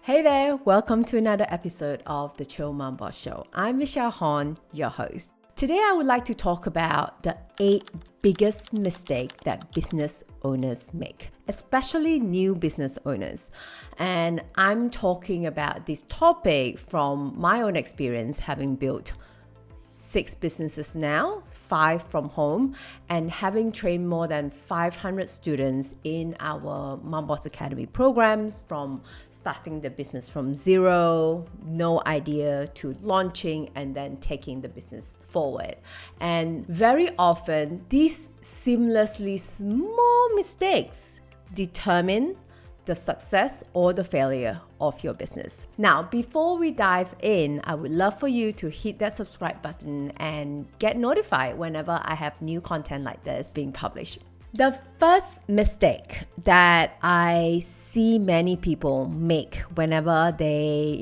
Hey there, welcome to another episode of the Chill MomBoss Show. I'm Michelle Horn, your host. Today I would like to talk about the 8 biggest mistakes that business owners make, especially new business owners. And I'm talking about this topic from my own experience, having built 6 businesses now, 5 from home, and having trained more than 500 students in our MomBoss Academy programs, from starting the business from zero, no idea, to launching and then taking the business forward. And very often, these seamlessly small mistakes determine the success or the failure of your business. Now, before we dive in, I would love for you to hit that subscribe button and get notified whenever I have new content like this being published. The first mistake that I see many people make whenever they,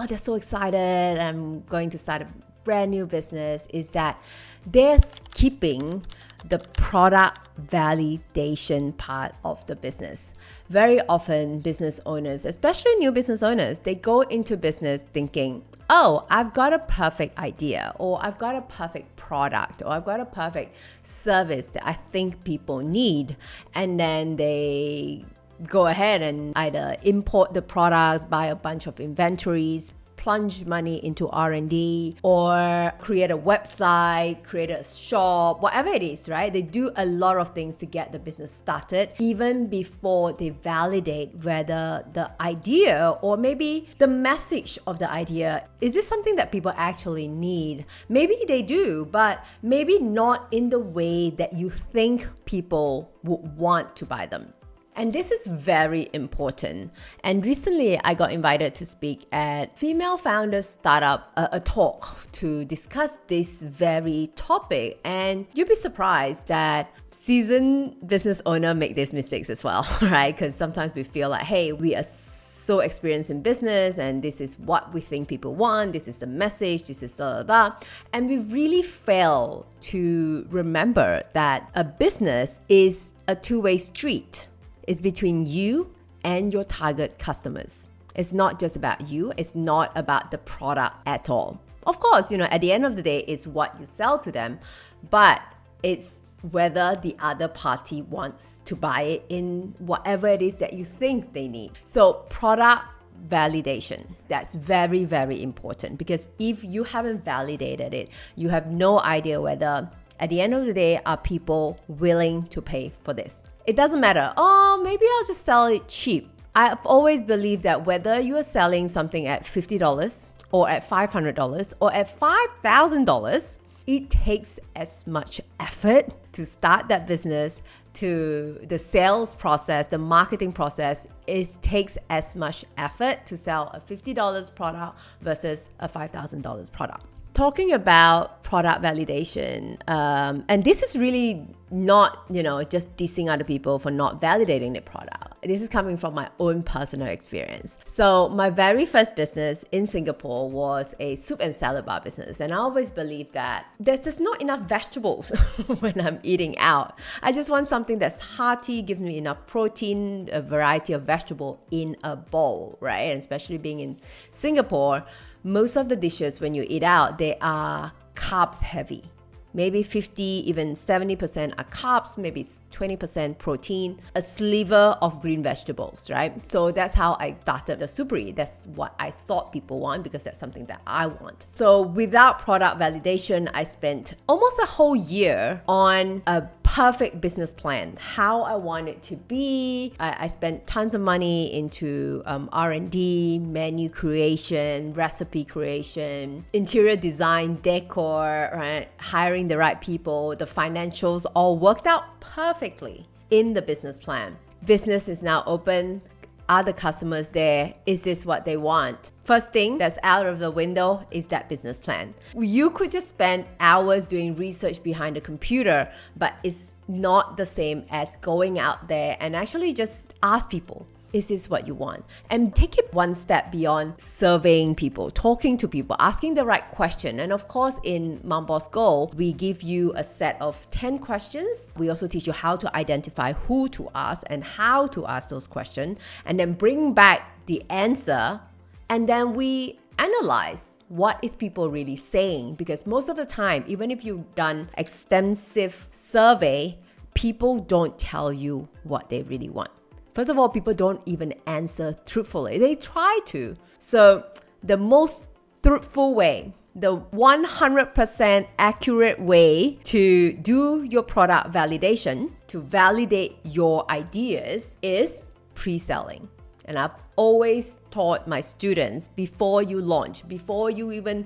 they're so excited, I'm going to start a brand new business, is that they're skipping the product validation part of the business. Very often, business owners, especially new business owners, they go into business thinking, oh, I've got a perfect idea, or I've got a perfect product, or I've got a perfect service that I think people need. And then they go ahead and either import the products, buy a bunch of inventories, plunge money into R&D, or create a website, create a shop, whatever it is, right? They do a lot of things to get the business started, even before they validate whether the idea or maybe the message of the idea, is this something that people actually need? Maybe they do, but maybe not in the way that you think people would want to buy them. And this is very important. And recently, I got invited to speak at Female Founders Startup, a talk to discuss this very topic. And you'll be surprised that seasoned business owners make these mistakes as well, right? Because sometimes we feel like, hey, we are so experienced in business and this is what we think people want, this is the message, this is blah, blah, blah. And we really fail to remember that a business is a two-way street. It's between you and your target customers. It's not just about you. It's not about the product at all. Of course, at the end of the day, it's what you sell to them, but it's whether the other party wants to buy it in whatever it is that you think they need. So product validation, that's very, very important, because if you haven't validated it, you have no idea whether at the end of the day, are people willing to pay for this? It doesn't matter, oh, maybe I'll just sell it cheap. I've always believed that whether you are selling something at $50 or at $500 or at $5,000, it takes as much effort to start that business, to the sales process, the marketing process. It takes as much effort to sell a $50 product versus a $5,000 product. Talking about product validation, and this is really not, just dissing other people for not validating the product. This is coming from my own personal experience. So my very first business in Singapore was a soup and salad bar business. And I always believed that there's just not enough vegetables when I'm eating out. I just want something that's hearty, gives me enough protein, a variety of vegetable in a bowl, right? And especially being in Singapore, most of the dishes when you eat out, they are carbs heavy. Maybe 50, even 70% are carbs, maybe 20% protein, a sliver of green vegetables, right? So that's how I started the soupery. That's what I thought people want, because that's something that I want. So without product validation, I spent almost a whole year on a perfect business plan, how I want it to be. I spent tons of money into R&D, menu creation, recipe creation, interior design, decor, right? Hiring the right people. The financials all worked out perfectly in the business plan. Business is now open. Are the customers there? Is this what they want? First thing that's out of the window is that business plan. You could just spend hours doing research behind the computer, but it's not the same as going out there and actually just ask people. Is this what you want? And take it one step beyond surveying people, talking to people, asking the right question. And of course, in MomBoss Go, we give you a set of 10 questions. We also teach you how to identify who to ask and how to ask those questions, and then bring back the answer. And then we analyze what is people really saying, because most of the time, even if you've done extensive survey, people don't tell you what they really want. First of all, people don't even answer truthfully. They try to. So the most truthful way, the 100% accurate way to do your product validation, to validate your ideas, is pre-selling. And I've always taught my students, before you launch, before you even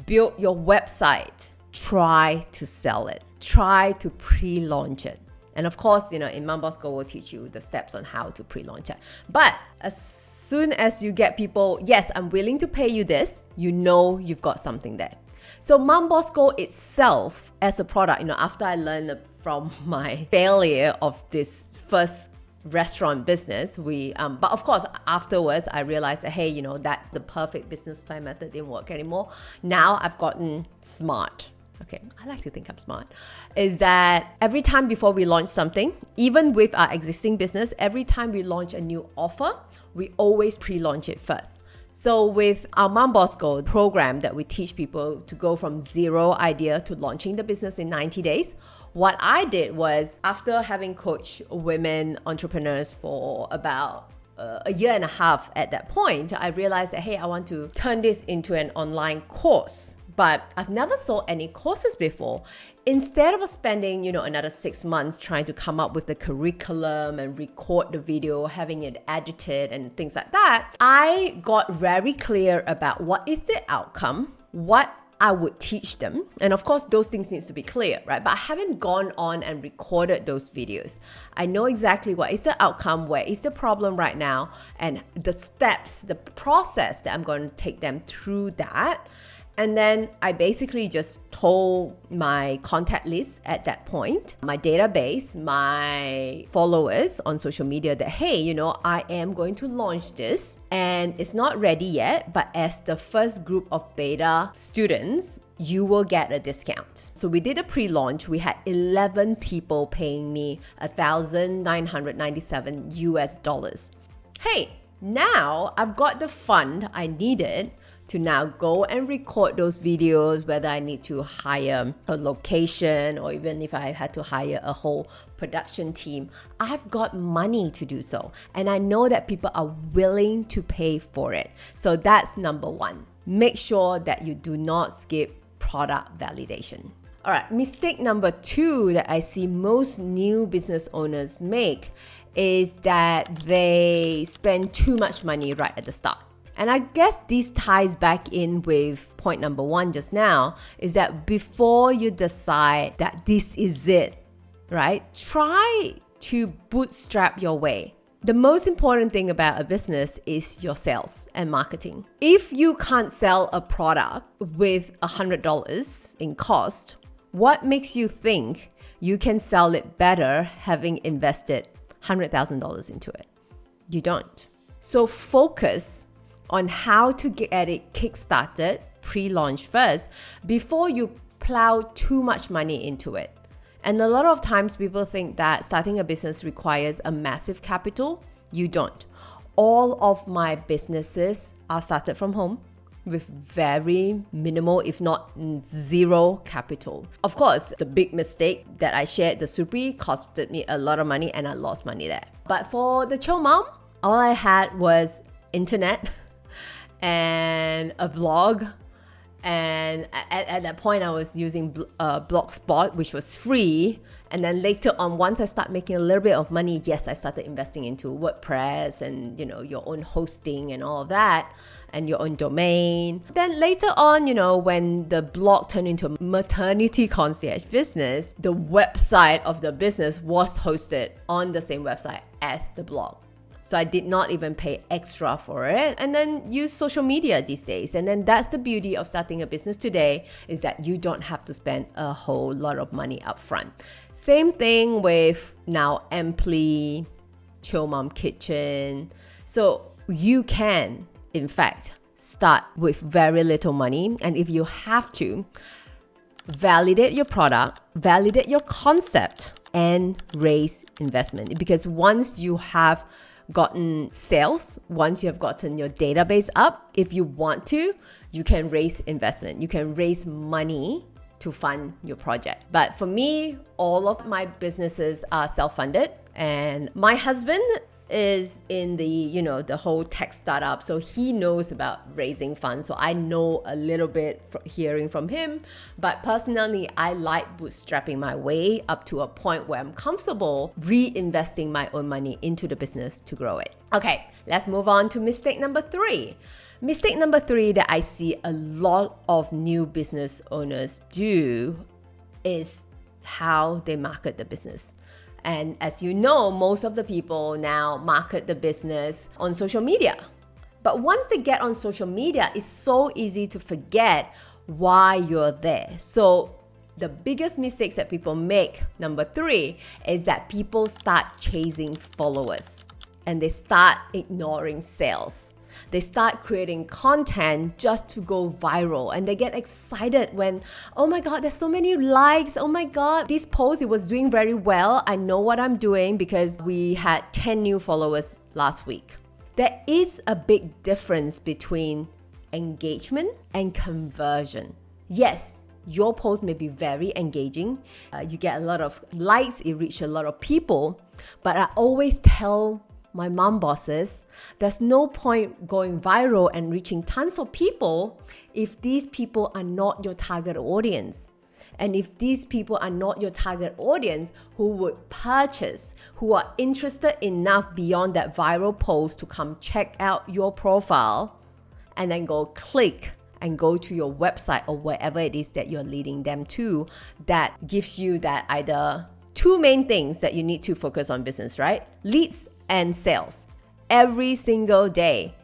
build your website, try to sell it. Try to pre-launch it. And of course, in MomBoss Go, we'll teach you the steps on how to pre-launch it. But as soon as you get people, yes, I'm willing to pay you this, you've got something there. So MomBoss Go itself as a product, after I learned from my failure of this first restaurant business, but of course afterwards I realized that, hey, that the perfect business plan method didn't work anymore. Now I've gotten smart. Okay, I like to think I'm smart, is that every time before we launch something, even with our existing business, every time we launch a new offer, we always pre-launch it first. So with our MomBoss Go program that we teach people to go from zero idea to launching the business in 90 days, what I did was, after having coached women entrepreneurs for about a year and a half at that point, I realized that, hey, I want to turn this into an online course. But I've never sold any courses before. Instead of spending, another 6 months trying to come up with the curriculum and record the video, having it edited and things like that, I got very clear about what is the outcome, what I would teach them. And of course, those things need to be clear, right? But I haven't gone on and recorded those videos. I know exactly what is the outcome, where is the problem right now, and the steps, the process that I'm going to take them through that. And then I basically just told my contact list at that point, my database, my followers on social media, that, hey, I am going to launch this and it's not ready yet, but as the first group of beta students, you will get a discount. So we did a pre-launch. We had 11 people paying me $1,997 US. Hey, now I've got the fund I needed to now go and record those videos, whether I need to hire a location or even if I had to hire a whole production team. I've got money to do so. And I know that people are willing to pay for it. So that's number one. Make sure that you do not skip product validation. All right, mistake number two that I see most new business owners make is that they spend too much money right at the start. And I guess this ties back in with point number one just now, is that before you decide that this is it, right? Try to bootstrap your way. The most important thing about a business is your sales and marketing. If you can't sell a product with $100 in cost, what makes you think you can sell it better having invested $100,000 into it? You don't. So focus on how to get it kickstarted, pre-launch first, before you plow too much money into it. And a lot of times people think that starting a business requires a massive capital. You don't. All of my businesses are started from home with very minimal, if not zero capital. Of course, the big mistake that I shared, the Supri, costed me a lot of money and I lost money there. But for the Chill Mom, all I had was internet and a blog. And at that point, I was using Blogspot, which was free. And then later on, once I started making a little bit of money, yes, I started investing into WordPress and, your own hosting and all of that, and your own domain. Then later on, when the blog turned into a maternity concierge business, the website of the business was hosted on the same website as the blog. So I did not even pay extra for it, and then use social media these days. And then that's the beauty of starting a business today, is that you don't have to spend a whole lot of money up front. Same thing with now Ampli, Chill Mom Kitchen, So you can, in fact, start with very little money. And if you have to, validate your product, validate your concept, and raise investment. Because once you have gotten sales, once you have gotten your database up, if you want to, you can raise investment. You can raise money to fund your project. But for me, all of my businesses are self-funded, and my husband is in the, the whole tech startup. So he knows about raising funds. So I know a little bit hearing from him. But personally, I like bootstrapping my way up to a point where I'm comfortable reinvesting my own money into the business to grow it. Okay, let's move on to mistake number 3. Mistake number 3 that I see a lot of new business owners do is how they market the business. And as you know, most of the people now market the business on social media. But once they get on social media, it's so easy to forget why you're there. So the biggest mistakes that people make, number 3, is that people start chasing followers and they start ignoring sales. They start creating content just to go viral, and they get excited when, oh my God, there's so many likes. Oh my God, this post, it was doing very well. I know what I'm doing because we had 10 new followers last week. There is a big difference between engagement and conversion. Yes, your post may be very engaging. You get a lot of likes, it reaches a lot of people, but I always tell my mom bosses, there's no point going viral and reaching tons of people if these people are not your target audience. And if these people are not your target audience who would purchase, who are interested enough beyond that viral post to come check out your profile and then go click and go to your website or wherever it is that you're leading them to, that gives you that either 2 main things that you need to focus on business, right? Leads and sales. Every single day,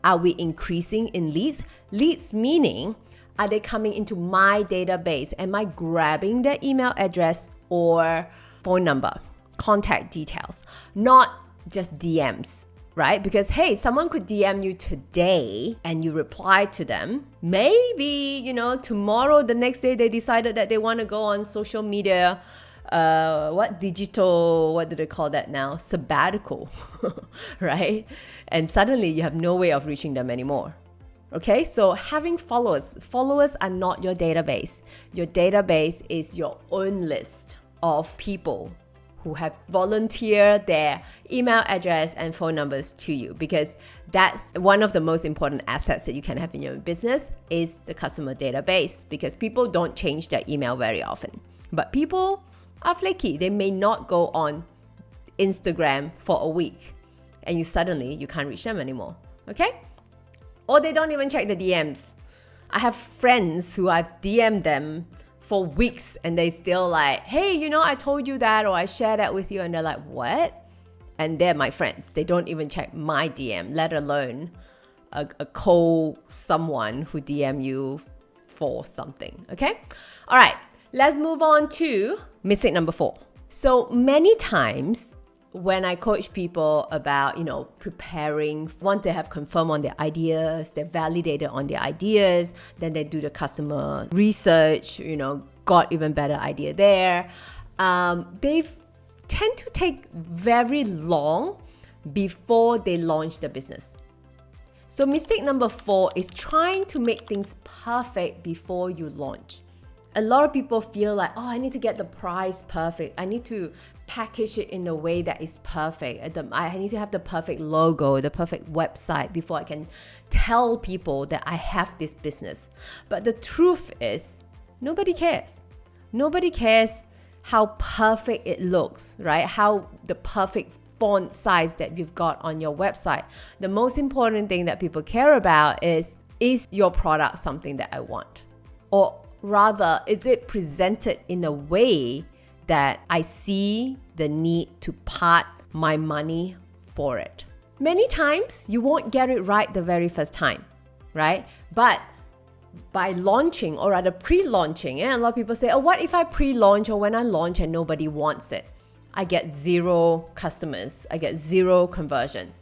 are we increasing in leads? Leads meaning, are they coming into my database? Am I grabbing their email address or phone number, contact details? Not just DMs, right? Because hey, someone could DM you today and you reply to them. Maybe, tomorrow, the next day, they decided that they want to go on social media, what do they call that now? Sabbatical, right? And suddenly you have no way of reaching them anymore. Okay, so having followers are not your database. Your database is your own list of people who have volunteered their email address and phone numbers to you, because that's one of the most important assets that you can have in your business is the customer database, because people don't change their email very often. But people are flaky. They may not go on Instagram for a week and you can't reach them anymore, okay? Or they don't even check the DMs. I have friends who I've DM'd them for weeks and they still like, hey, I told you that, or I shared that with you, and they're like, what? And they're my friends. They don't even check my DM, let alone a cold someone who DM you for something, okay? All right. Let's move on to mistake number 4. So many times when I coach people about, preparing, once they have confirmed on their ideas, they're validated on their ideas, then they do the customer research, got even better idea there. They tend to take very long before they launch the business. So mistake number 4 is trying to make things perfect before you launch. A lot of people feel like, I need to get the price perfect. I need to package it in a way that is perfect. I need to have the perfect logo, the perfect website before I can tell people that I have this business. But the truth is, nobody cares. Nobody cares how perfect it looks, right? How the perfect font size that you've got on your website. The most important thing that people care about is your product something that I want? Or rather, is it presented in a way that I see the need to part my money for it? Many times, you won't get it right the very first time, right? But by launching, or rather pre-launching, and a lot of people say, what if I pre-launch or when I launch and nobody wants it? I get 0 customers. I get 0 conversion.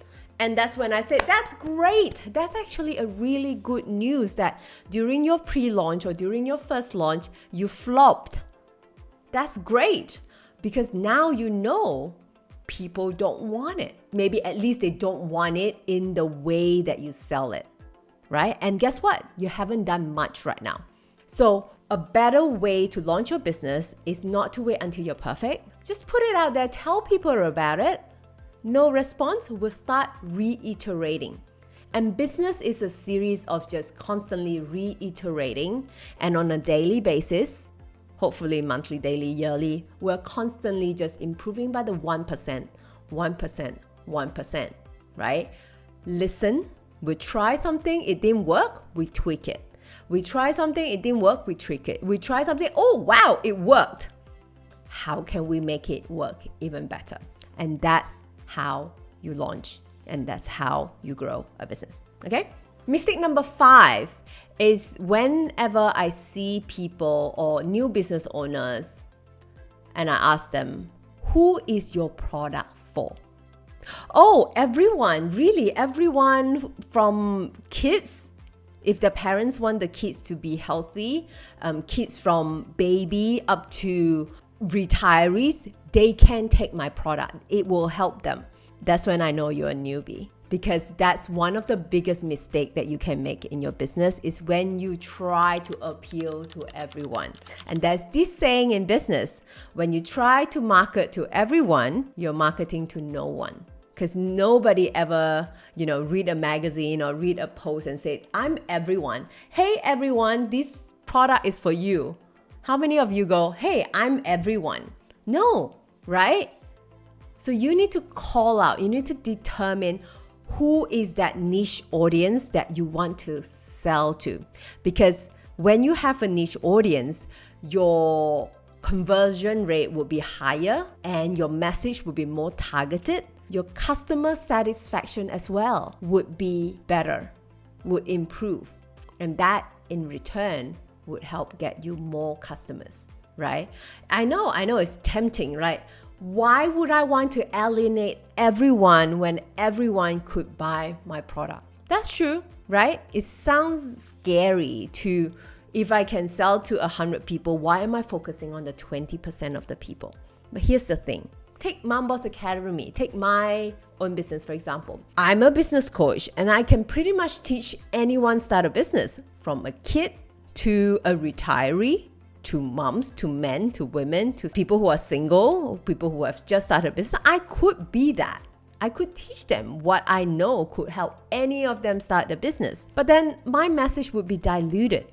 And that's when I said, that's great. That's actually a really good news that during your pre-launch or during your first launch, you flopped. That's great because now you know people don't want it. Maybe at least they don't want it in the way that you sell it, right? And guess what? You haven't done much right now. So a better way to launch your business is not to wait until you're perfect. Just put it out there, tell people about it. No response, we'll start reiterating. And business is a series of just constantly reiterating, and on a daily basis, hopefully monthly, daily, yearly, we're constantly just improving by the 1%, 1%, right? Listen, we try something, it didn't work, we tweak it. We try something, it didn't work, we tweak it. We try something, oh wow, it worked. How can we make it work even better? And that's how you launch, and that's how you grow a business, okay? Mistake number 5 is whenever I see people or new business owners and I ask them, who is your product for? Oh, everyone, really, everyone from kids, if the parents want the kids to be healthy, kids from baby up to retirees, they can take my product. It will help them. That's when I know you're a newbie, because that's one of the biggest mistakes that you can make in your business is when you try to appeal to everyone. And there's this saying in business, when you try to market to everyone, you're marketing to no one. Because nobody ever, read a magazine or read a post and say, I'm everyone. Hey, everyone, this product is for you. How many of you go, hey, I'm everyone? No, right? So you need to call out, you need to determine who is that niche audience that you want to sell to. Because when you have a niche audience, your conversion rate will be higher and your message will be more targeted. Your customer satisfaction as well would be better, would improve. And that in return would help get you more customers, right? I know it's tempting, right? Why would I want to alienate everyone when everyone could buy my product? That's true, right? It sounds scary to, if I can sell to 100 people, why am I focusing on the 20% of the people? But here's the thing. Take MomBoss Academy, take my own business, for example. I'm a business coach and I can pretty much teach anyone start a business, from a kid to a retiree, to moms, to men, to women, to people who are single, people who have just started a business. I could be that. I could teach them what I know could help any of them start a business. But then my message would be diluted.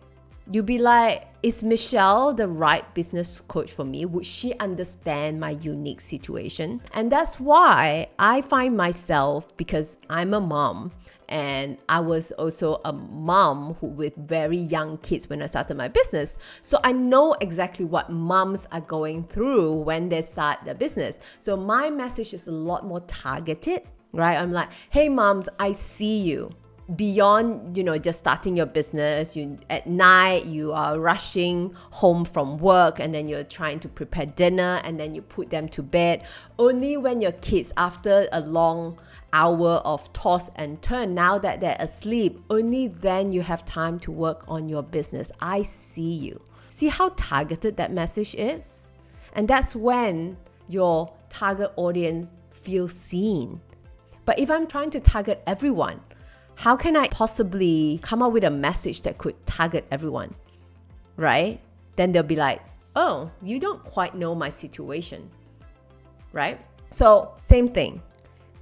You'd be like, is Michelle the right business coach for me? Would she understand my unique situation? And that's why I find myself, because I'm a mom, and I was also a mom with very young kids when I started my business. So I know exactly what moms are going through when they start their business. So my message is a lot more targeted, right? I'm like, hey moms, I see you. Beyond, just starting your business, at night you are rushing home from work and then you're trying to prepare dinner and then you put them to bed. Only when your kids, after a long hour of toss and turn, now that they're asleep, only then you have time to work on your business. I see you. See how targeted that message is? And that's when your target audience feels seen. But if I'm trying to target everyone, how can I possibly come up with a message that could target everyone, right? Then they'll be like, oh, you don't quite know my situation, right? So same thing.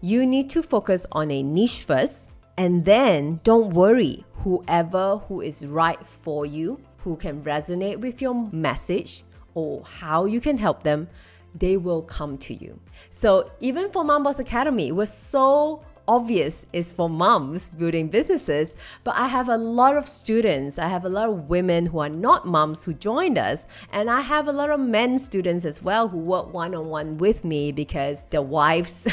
You need to focus on a niche first, and then don't worry, whoever who is right for you, who can resonate with your message or how you can help them, they will come to you. So even for MomBoss Academy, we're so obvious is for moms building businesses, but I have a lot of students, I have a lot of women who are not moms who joined us, and I have a lot of men students as well who work one-on-one with me because their wives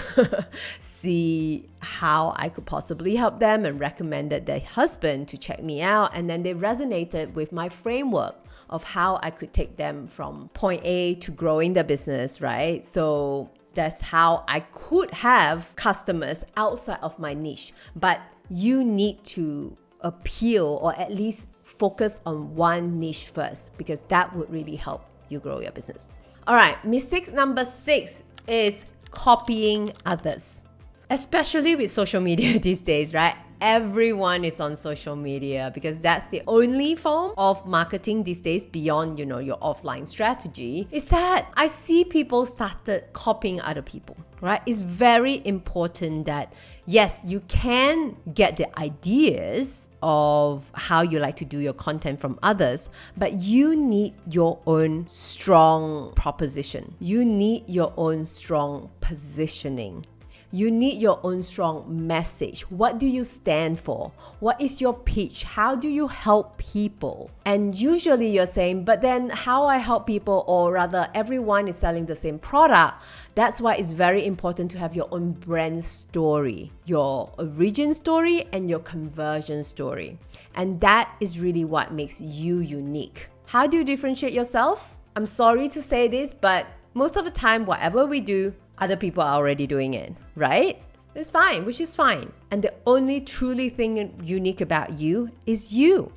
see how I could possibly help them and recommended their husband to check me out, and then they resonated with my framework of how I could take them from point A to growing the business, right? So That's how I could have customers outside of my niche. But you need to appeal or at least focus on one niche first, because that would really help you grow your business. All right, mistake number 6 is copying others. Especially with social media these days, right? Everyone is on social media because that's the only form of marketing these days beyond, your offline strategy. Is that I see people started copying other people, right? It's very important that, yes, you can get the ideas of how you like to do your content from others, but you need your own strong proposition. You need your own strong positioning. You need your own strong message. What do you stand for? What is your pitch? How do you help people? And usually you're saying, but then how I help people, or rather everyone is selling the same product. That's why it's very important to have your own brand story, your origin story and your conversion story. And that is really what makes you unique. How do you differentiate yourself? I'm sorry to say this, but most of the time, whatever we do, other people are already doing it, right? It's fine, which is fine. And the only truly thing unique about you is you.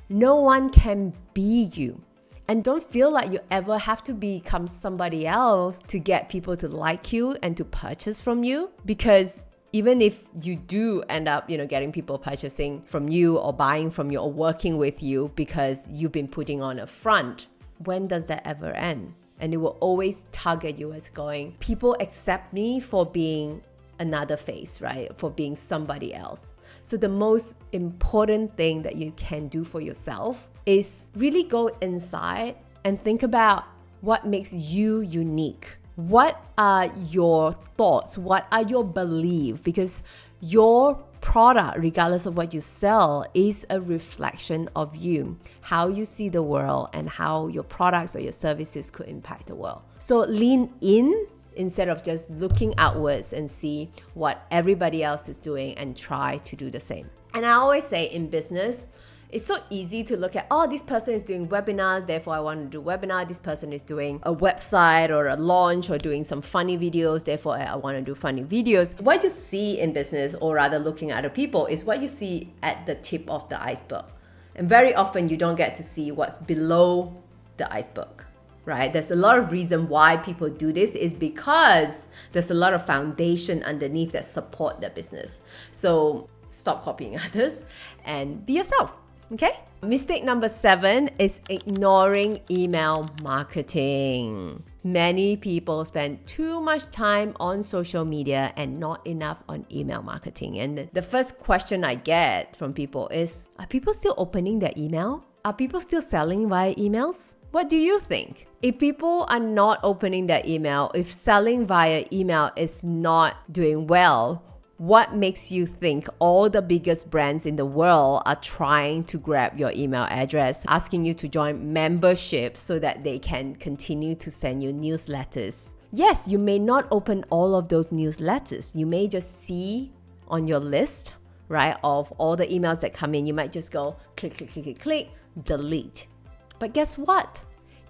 No one can be you. And don't feel like you ever have to become somebody else to get people to like you and to purchase from you. Because even if you do end up, getting people purchasing from you or buying from you or working with you because you've been putting on a front, when does that ever end? And it will always target you as going, people accept me for being another face, right? For being somebody else. So the most important thing that you can do for yourself is really go inside and think about what makes you unique. What are your thoughts? What are your beliefs? Because your product, regardless of what you sell, is a reflection of you, how you see the world and how your products or your services could impact the world. So lean in instead of just looking outwards and see what everybody else is doing and try to do the same. And I always say in business, it's so easy to look at, this person is doing webinars, therefore I want to do webinar. This person is doing a website or a launch or doing some funny videos, therefore I want to do funny videos. What you see in business, or rather looking at other people, is what you see at the tip of the iceberg. And very often you don't get to see what's below the iceberg, right? There's a lot of reason why people do this is because there's a lot of foundation underneath that support the business. So stop copying others and be yourself. Okay? Mistake number 7 is ignoring email marketing. Many people spend too much time on social media and not enough on email marketing. And the first question I get from people is, are people still opening their email? Are people still selling via emails? What do you think? If people are not opening their email, if selling via email is not doing well, what makes you think all the biggest brands in the world are trying to grab your email address, asking you to join memberships so that they can continue to send you newsletters? Yes, you may not open all of those newsletters. You may just see on your list, right, of all the emails that come in. You might just go click, click, click, click, click, delete. But guess what?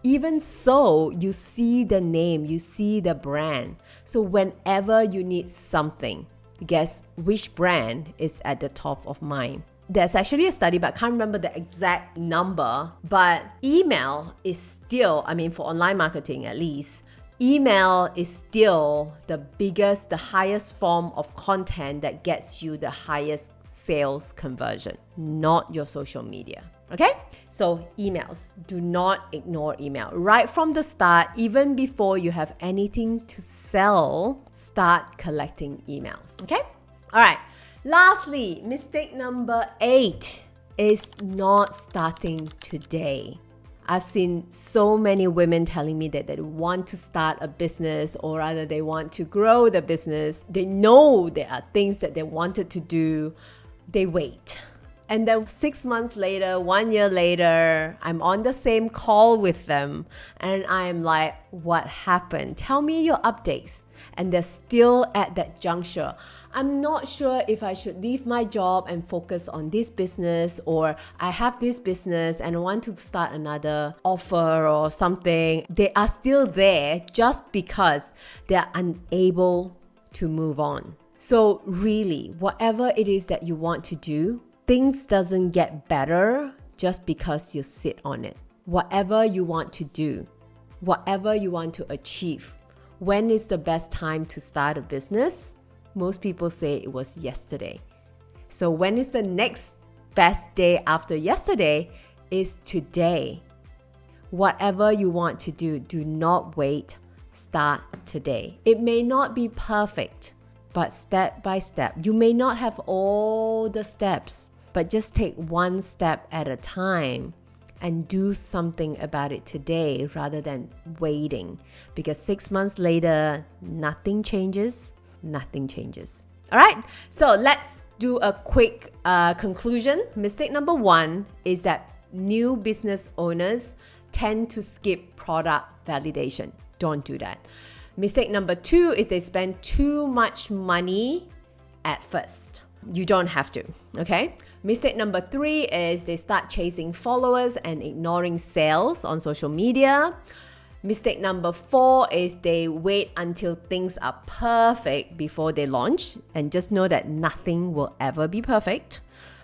Even so, you see the name, you see the brand. So whenever you need something, guess which brand is at the top of mind. There's actually a study, but I can't remember the exact number. But email is still, for online marketing at least, email is still the biggest, the highest form of content that gets you the highest sales conversion, not your social media. Okay? So emails, do not ignore email. Right from the start, even before you have anything to sell, start collecting emails. Okay? All right. Lastly, mistake number 8 is not starting today. I've seen so many women telling me that they want to start a business, or rather they want to grow the business. They know there are things that they wanted to do. They wait. And then 6 months later, 1 year later, I'm on the same call with them and I'm like, what happened? Tell me your updates. and they're still at that juncture. I'm not sure if I should leave my job and focus on this business, or I have this business and I want to start another offer or something. They are still there just because they're unable to move on. So really, whatever it is that you want to do, things doesn't get better just because you sit on it. Whatever you want to do, whatever you want to achieve, when is the best time to start a business? Most people say it was yesterday. So when is the next best day after yesterday? Is today. Whatever you want to do, do not wait. Start today. It may not be perfect, but step by step. You may not have all the steps, but just take one step at a time and do something about it today rather than waiting. Because 6 months later, nothing changes. All right, so let's do a quick conclusion. Mistake number 1 is that new business owners tend to skip product validation. Don't do that. Mistake number 2 is they spend too much money at first. You don't have to, okay? Mistake number 3 is they start chasing followers and ignoring sales on social media. Mistake number 4 is they wait until things are perfect before they launch, and just know that nothing will ever be perfect.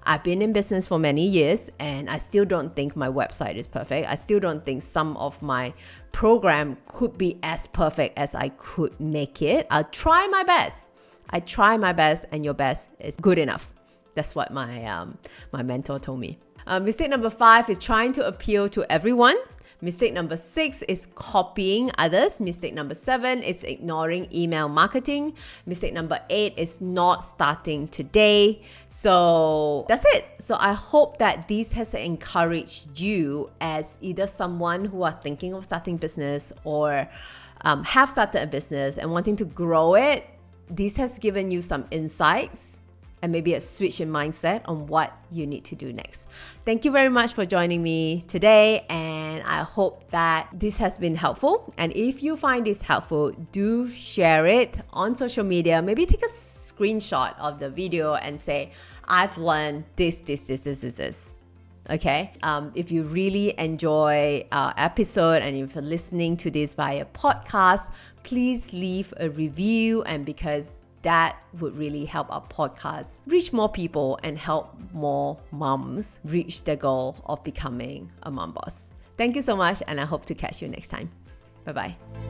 I've been in business for many years and I still don't think my website is perfect. I still don't think some of my program could be as perfect as I could make it. I'll try my best. And your best is good enough. That's what my mentor told me. Mistake number 5 is trying to appeal to everyone. Mistake number 6 is copying others. Mistake number 7 is ignoring email marketing. Mistake number 8 is not starting today. So that's it. So I hope that this has encouraged you as either someone who are thinking of starting business or have started a business and wanting to grow it. This has given you some insights and maybe a switch in mindset on what you need to do next. Thank you very much for joining me today, and I hope that this has been helpful. And if you find this helpful, do share it on social media. Maybe take a screenshot of the video and say, I've learned this. Okay? If you really enjoy our episode and if you're listening to this via podcast, please leave a review, and because that would really help our podcast reach more people and help more moms reach the goal of becoming a mom boss. Thank you so much, and I hope to catch you next time. Bye-bye.